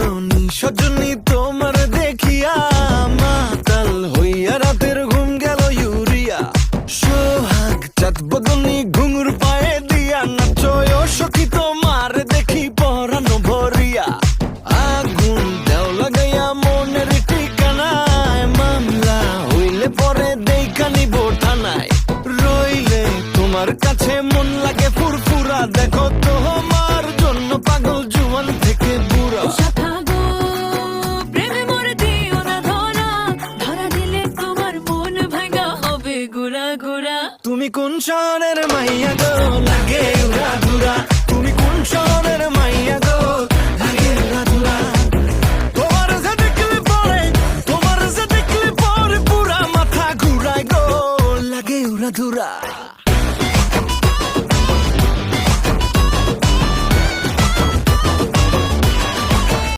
নয়নী সজনী তোমার দেখিয়া মাতাল হইয়া রাতের ঘুম গেল ইউরিয়া। সোহাগ চাঁদ বদনী ঘুঙুর পায়ে দিয়া নাচয় সখী তোমার দেখি পরানো ভরিয়া। আগুন দেও লাগাইয়া মনের ঠিকানায় মামলা হইলে পরে দেখা নিব থানায়। রইলে তোমার কাছে মন লাগে ফুরফুরা দেখো তোমার জন্য পাগল জুয়ান থেকে বুড়া। গুড়া গুড়া তুমি কোন শহরের মাইয়া গো?